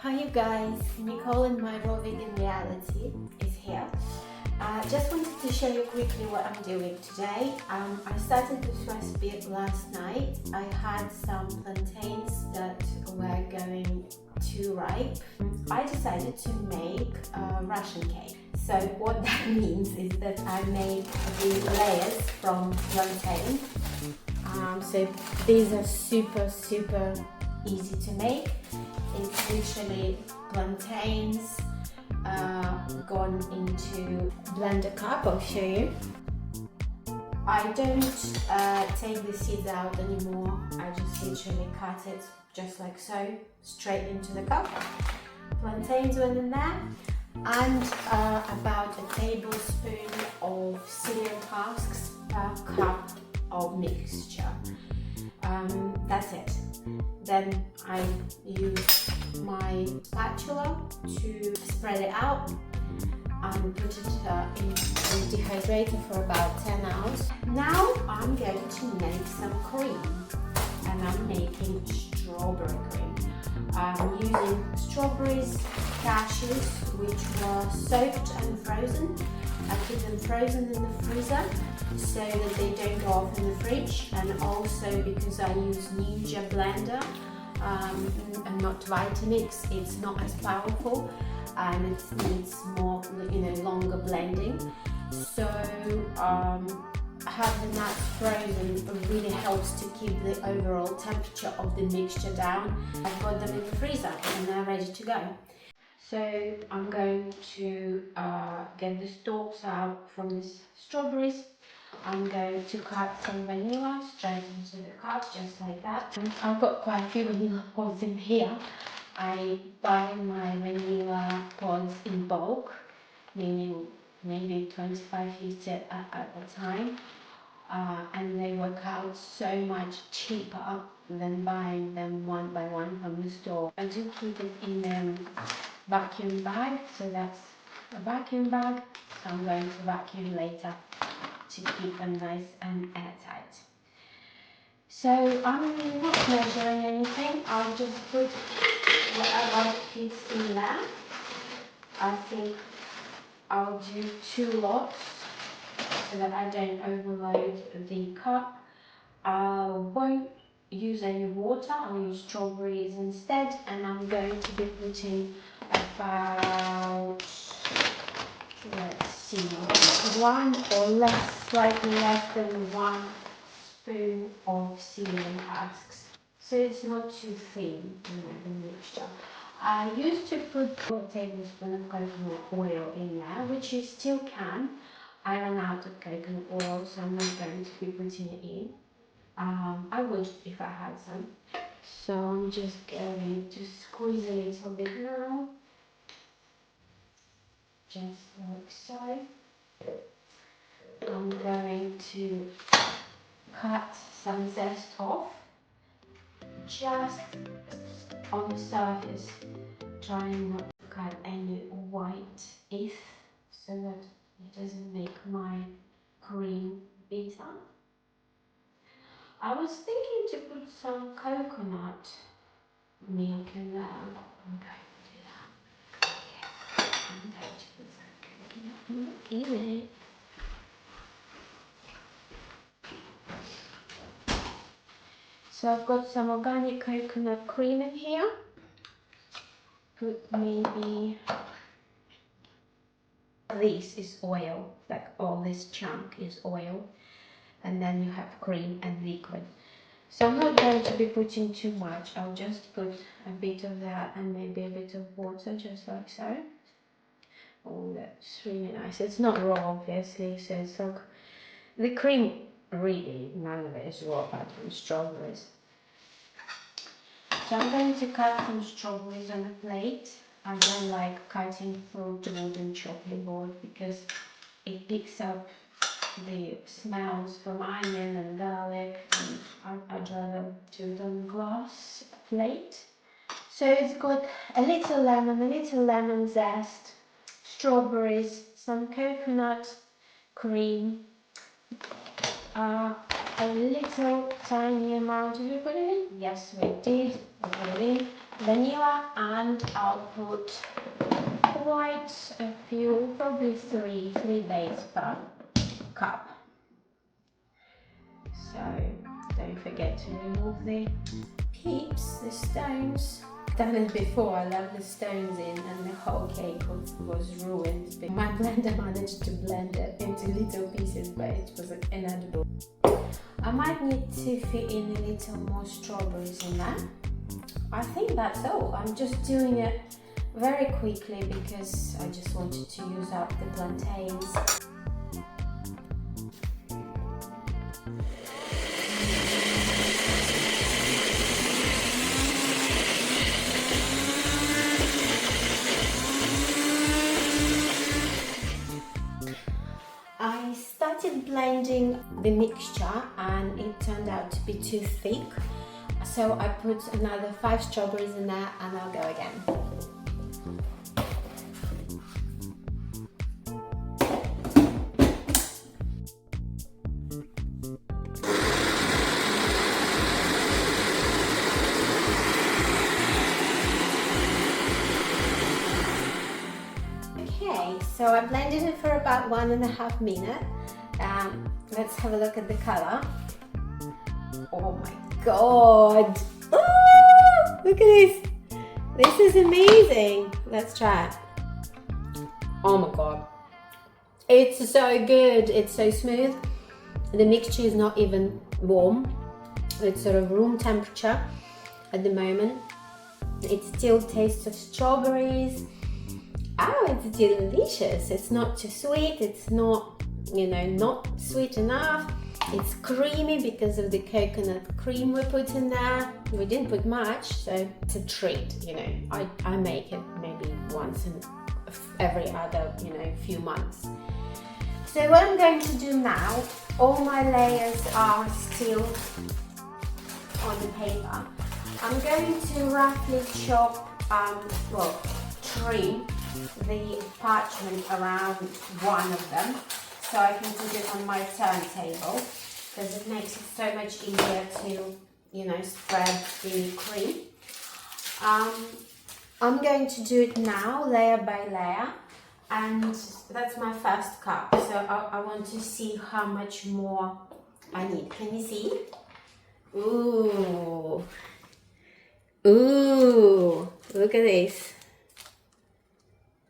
Hi you guys, Nicole and my raw vegan reality is here. Just wanted to show you quickly what I'm doing today. I started this recipe last night. I had some plantains that were going too ripe. I decided to make a Russian cake. So what that means is that I make the layers from plantain. So these are super easy to make. It's literally plantains gone into blender cup. I'll show you. I don't take the seeds out anymore. I just literally cut it just like so, straight into the cup. Plantains went in there, and about a tablespoon of cereal husks per cup of mixture. That's it. Then I use my spatula to spread it out and put it in the dehydrator for about 10 hours. Now I'm going to make some cream, and I'm making strawberry cream. I'm using strawberries, cashews, which were soaked and frozen. I keep them frozen in the freezer so that they don't go off in the fridge, and also because I use Ninja blender and not Vitamix, it's not as powerful and it needs more, longer blending. So having that frozen really helps to keep the overall temperature of the mixture down. I've got them in the freezer and they're ready to go. So I'm going to get the stalks out from these strawberries. I'm going to cut some vanilla straight into the cup, just like that. And I've got quite a few vanilla pods in here. I buy my vanilla pods in bulk, meaning maybe 25 liters at a time. And they work out so much cheaper than buying them one by one from the store. I do put it in a vacuum bag, so that's a vacuum bag. So I'm going to vacuum later to keep them nice and airtight. So I'm not measuring anything, I'll just put whatever fits in there. I think I'll do 2 lots so that I don't overload the cup. I won't use any water, I'll use strawberries instead, and I'm going to be putting about, let's see, 1 or less, slightly less than 1 spoon of cereal husks. So it's not too thin, the mixture. I used to put a tablespoon of coconut oil in there, which you still can. I ran out of coconut oil, so I'm not going to be putting it in. I would if I had some. So I'm just going to squeeze a little bit now. Just like so. I'm going to cut some zest off, just on the surface, trying not to cut any white if, so that it doesn't make my cream bitter. I was thinking to put some coconut milk in there. I'm going to do that. Okay. I'm going to put some coconut milk in it. So I've got some organic coconut cream in here. Put maybe, this is oil, like all this chunk is oil, and then you have cream and liquid. So I'm not going to be putting too much, I'll just put a bit of that and maybe a bit of water, just like so. Oh, that's really nice. It's not raw, obviously, so it's like, the cream, really, none of it is raw apart from strawberries. So I'm going to cut some strawberries on a plate. I don't like cutting fruit wood and chopping board because it picks up the smells from onion and garlic, and I'd rather do it on glass plate. So it's got a little lemon zest, strawberries, some coconut cream, a little tiny amount. Did we put it in? Yes, we did. We put it in. vanilla, and I'll put quite a few, probably three days per cup. So don't forget to remove the pips, the stones. I've done it before, I left the stones in and the whole cake was ruined. My blender managed to blend it into little pieces, but it was inedible. I might need to fit in a little more strawberries in there. I think that's all. I'm just doing it very quickly because I just wanted to use up the plantains. I started blending the mixture and it turned out to be too thick. So I put another 5 strawberries in there and I'll go again. Okay, so I blended it for about 1.5 minutes. Let's have a look at the color. Oh my god! Oh, look at this! This is amazing! Let's try it. Oh my god. It's so good, it's so smooth. The mixture is not even warm. It's sort of room temperature at the moment. It still tastes of strawberries. Oh, it's delicious. It's not too sweet, it's not, not sweet enough. It's creamy because of the coconut cream we put in there. We didn't put much, so it's a treat, I make it maybe once in every other, few months. So what I'm going to do now, all my layers are still on the paper. I'm going to roughly chop, trim the parchment around one of them so I can put it on my turntable because it makes it so much easier to, spread the cream. I'm going to do it now, layer by layer, and that's my first cup, so I want to see how much more I need. Can you see? Ooh, look at this.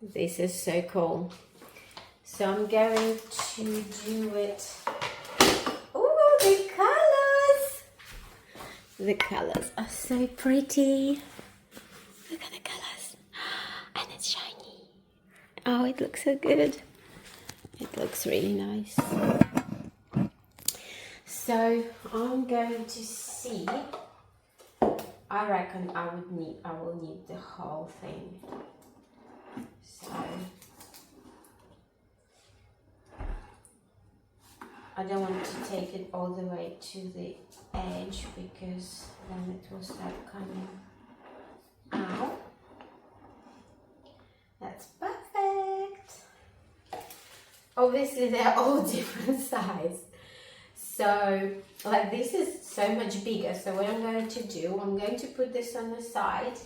This is so cool. So I'm going to do it. Oh, the colors! The colors are so pretty. Look at the colors. And it's shiny. Oh, it looks so good. It looks really nice. So I'm going to see. I reckon I will need the whole thing. So I don't want to take it all the way to the edge because then it will start coming out. That's perfect. Obviously they're all different size. So like this is so much bigger. So what I'm going to do, I'm going to put this on the side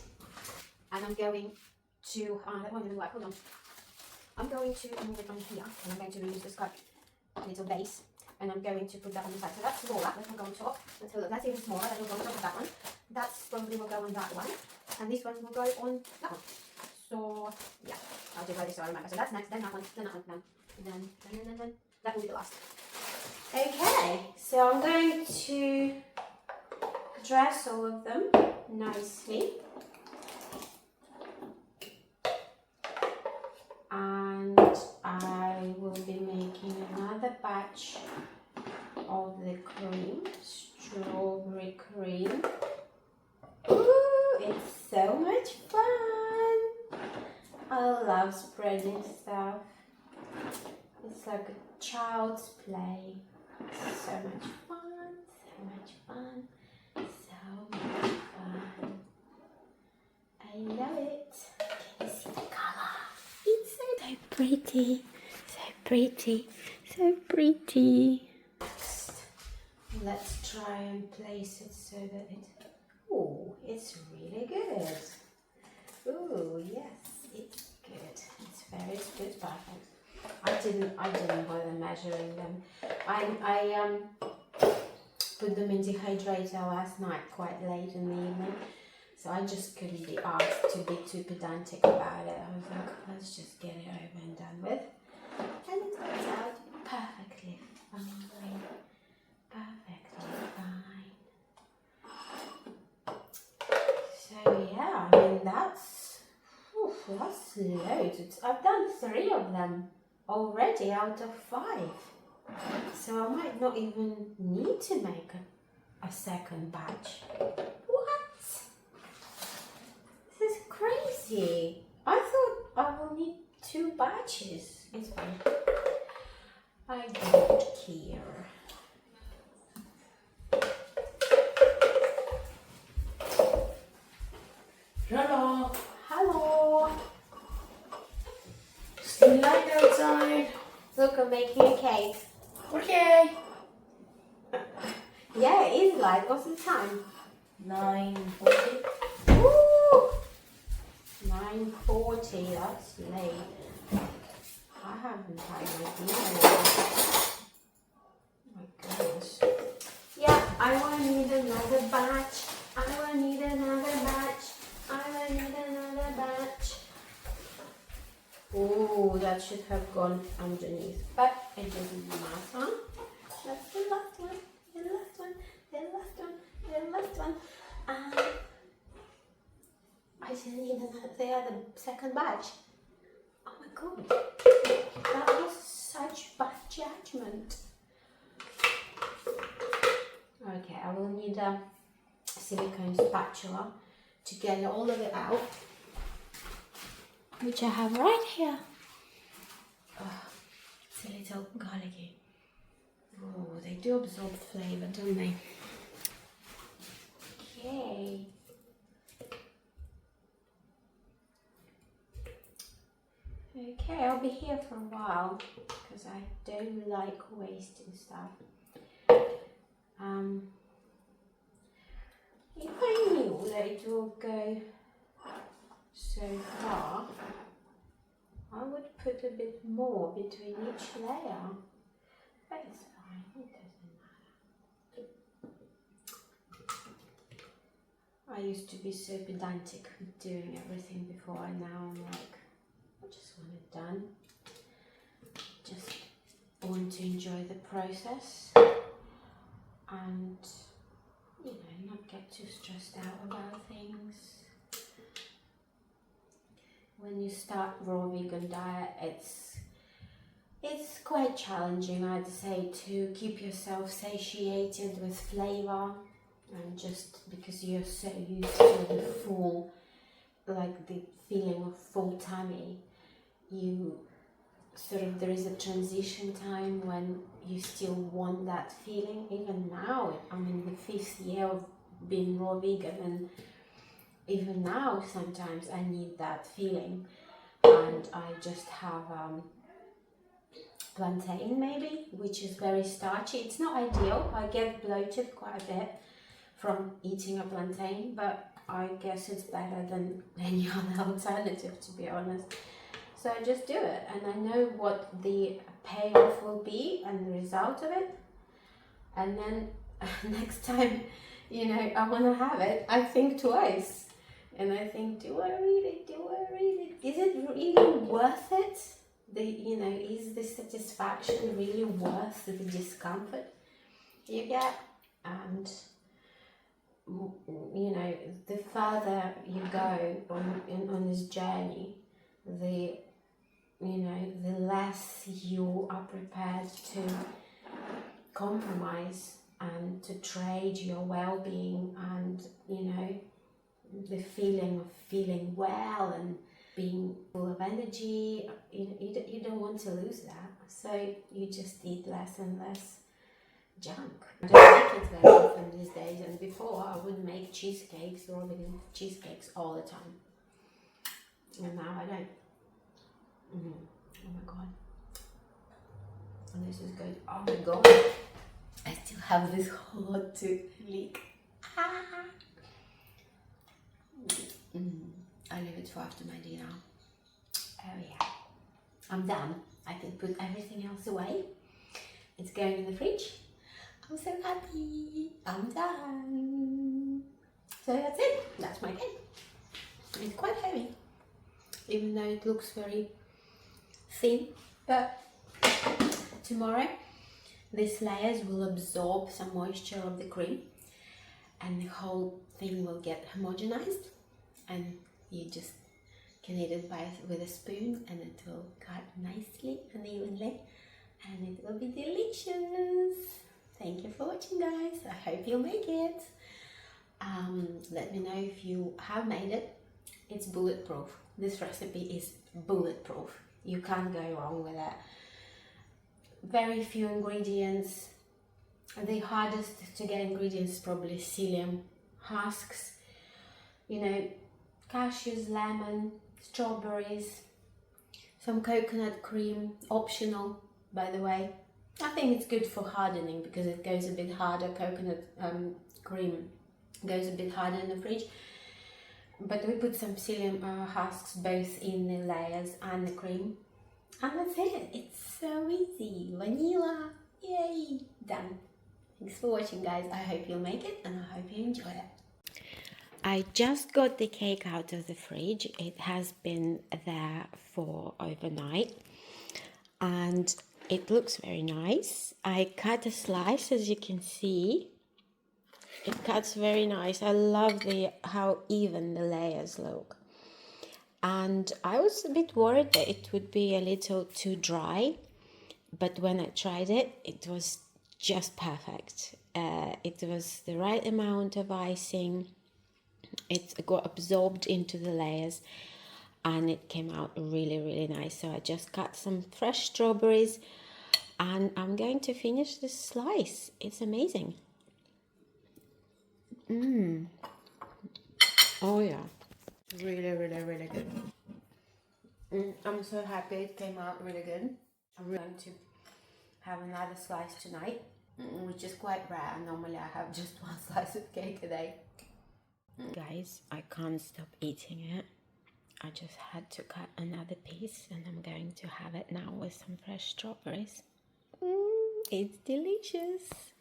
and I'm going to, that won't even work, hold on. I'm going to move it on here and I'm going to reuse this little base and I'm going to put that on the side. So that's smaller, that will go on top. So look, that's even smaller, that will go on top of that one. That's probably will go on that one. And this one will go on that one. So yeah, I'll do it like this so I remember. So that's next, then that one, then that one, then that will be the last. Okay, so I'm going to dress all of them nicely. And I will be making another batch of the cream, strawberry cream. Ooh, it's so much fun! I love spreading stuff. It's like a child's play. So much fun, so much fun, so much fun. I love it. Can you see the color? It's so pretty, so pretty, so pretty. Next, let's try and place it so that it, oh, It's really good. Ooh, yes, it's good. It's very good, perfect. I didn't bother measuring them. I put them in dehydrator last night quite late in the evening, so I just couldn't be asked to be too pedantic about it. I was like, let's just get it over and done with. And it comes out perfectly fine. Perfectly fine. So yeah, I mean that's loads. I've done 3 of them already out of 5. So I might not even need to make a second batch. What? This is crazy. I thought I will need 2 batches. It's fine. I don't care. Hello. Hello. Still light outside. Look, I'm making a cake. Okay. Yeah, it is light. What's the time? 9:40. Woo! 9:40. That's late. I haven't had my dinner yet. My goodness. Yeah, I will need another batch. I will need another batch. I will need another batch. Oh, that should have gone underneath, but it doesn't matter. That's the last one, the last one, the last one, the last one. I didn't need the other second batch. Oh my god, that was such bad judgment. Okay, I will need a silicone spatula to get all of it out, which I have right here. Oh, it's a little garlicky. Oh, they do absorb flavor, don't they? Okay. Okay, I'll be here for a while because I don't like wasting stuff. If I knew that it will go so far, I would put a bit more between each layer. But it's fine, it doesn't matter. I used to be so pedantic with doing everything before, and now I'm like, I just want it done. Just want to enjoy the process and, you know, not get too stressed out about things. When you start raw vegan diet, it's quite challenging, I'd say, to keep yourself satiated with flavor, and just because you're so used to the full, like the feeling of full tummy, you sort of, there is a transition time when you still want that feeling. Even now, I'm in the 5th year of being raw vegan, and even now sometimes I need that feeling, and I just have plantain maybe, which is very starchy. It's not ideal. I get bloated quite a bit from eating a plantain, but I guess it's better than any other alternative, to be honest. So I just do it, and I know what the payoff will be and the result of it. And then next time, you know, I want to have it, I think twice. And I think, do I really? Do I really? Is it really worth it? You know, is the satisfaction really worth the discomfort you get? And, you know, the further you go on this journey, the less you are prepared to compromise and to trade your well-being and, you know, the feeling of feeling well and being full of energy. You don't want to lose that, so you just eat less and less junk. I don't make it very often these days, and before I would make cheesecakes, raw vegan cheesecakes all the time, and now I don't. Oh my god. And this is good. Oh my god. I still have this hot tooth leak. I'll leave it for after my dinner. Oh yeah, I'm done. I can put everything else away. It's going in the fridge. I'm so happy. I'm done. So that's it. That's my cake. It's quite heavy, even though it looks very thin. But tomorrow, these layers will absorb some moisture of the cream, and the whole thing will get homogenized, and you just can eat it with a spoon, and it will cut nicely and evenly, and it will be delicious. Thank you for watching, guys. I hope you'll make it. Let me know if you have made it. It's bulletproof. This recipe is bulletproof. You can't go wrong with it. Very few ingredients. The hardest to get ingredients is probably psyllium husks, you know, cashews, lemon, strawberries, some coconut cream, optional by the way. I think it's good for hardening because it goes a bit harder. Coconut cream goes a bit harder in the fridge. But we put some psyllium husks both in the layers and the cream. And that's it. It's so easy. Vanilla. Yay. Done. Thanks for watching, guys. I hope you'll make it and I hope you enjoy it. I just got the cake out of the fridge. It has been there for overnight. And it looks very nice. I cut a slice, as you can see. It cuts very nice. I love how even the layers look. And I was a bit worried that it would be a little too dry, but when I tried it, it was just perfect. It was the right amount of icing. It got absorbed into the layers and it came out really, really nice. So I just cut some fresh strawberries and I'm going to finish this slice. It's amazing. Oh yeah, really, really, really good. I'm so happy it came out really good. I'm going to have another slice tonight, which is quite rare. Normally I have just one slice of cake a day. Guys, I can't stop eating it. I just had to cut another piece and I'm going to have it now with some fresh strawberries. It's delicious.